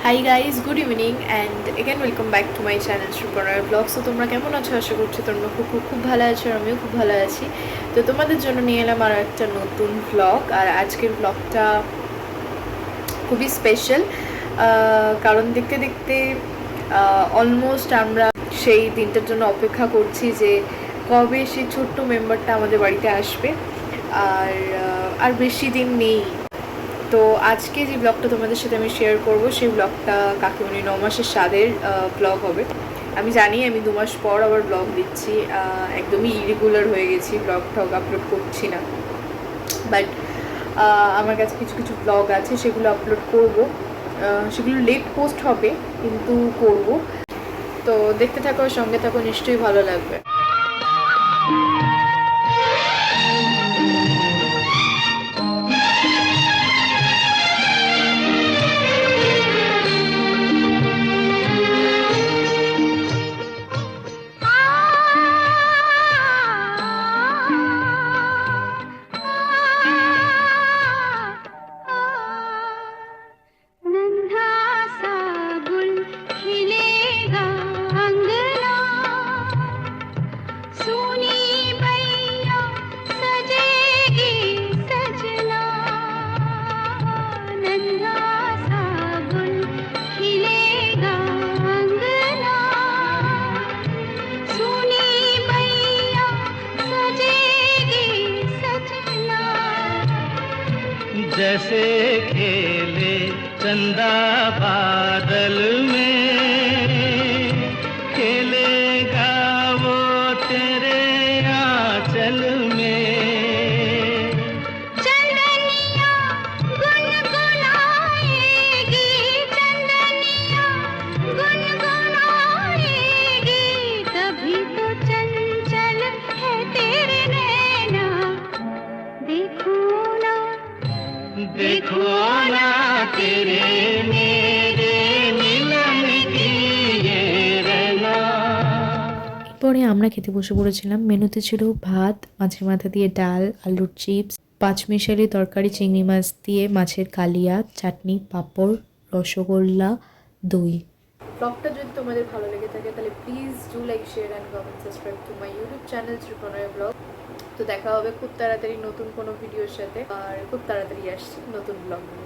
High guys, good evening and again welcome back to my channel সুপর্ণার blogs. তো তোমরা কেমন আছো? আশা করছি তোমরা খুব খুব খুব ভালো আছো, আর আমিও খুব ভালো আছি। তো তোমাদের জন্য নিয়ে এলাম আরও একটা নতুন ব্লগ। আর আজকের ব্লগটা খুবই স্পেশাল, কারণ দেখতে দেখতে অলমোস্ট আমরা সেই দিনটার জন্য অপেক্ষা করছি যে কবে সেই ছোট্ট মেম্বারটা আমাদের বাড়িতে আসবে। আর বেশি দিন নেই। তো আজকে যে ব্লগটা তোমাদের সাথে আমি শেয়ার করব, সেই ব্লগটা কাকিমণি 9 মাসের স্বাদের ব্লগ হবে। আমি জানি আমি 2 মাস পর আবার ব্লগ দিচ্ছি, একদমই ইরেগুলার হয়ে গেছি, ব্লগ ঠগ আপলোড করছি না। বাট আমার কাছে কিছু কিছু ব্লগ আছে, সেগুলো আপলোড করব। সেগুলো লেট পোস্ট হবে, কিন্তু করব। তো দেখতে থাকো, সঙ্গে থাকো, নিশ্চয়ই ভালো লাগবে। जैसे खेले चंदा बादल में, खेलेगा वो तेरे आंचल में। चंदनिया गुनगुनाएगी, चंदनिया गुनगुनाएगी, तभी तो चंचल है तेरे नैना। देखो ना तेरे मेरे मिलन की ये रहना। পরে আমরা খেতে বসে পড়েছিলাম। মেনুতে ছিল ভাত, মাছের মাথা দিয়ে ডাল, আলুর চিপস, পাঁচমিশালি তরকারি, চিংড়ি মাছ দিয়ে মাছের কালিয়া, চাটনি, পাঁপড়, রসগোল্লা, দই। ব্লগটা যদি তোমাদের ভালো লেগে থাকে তাহলে please do like, share and comment, subscribe to my YouTube channel সুপর্ণার ব্লগ। তো দেখা হবে খুব তাড়াতাড়ি নতুন কোনো ভিডিওর সাথে, আর খুব তাড়াতাড়ি আসছি নতুন ব্লগ নিয়ে।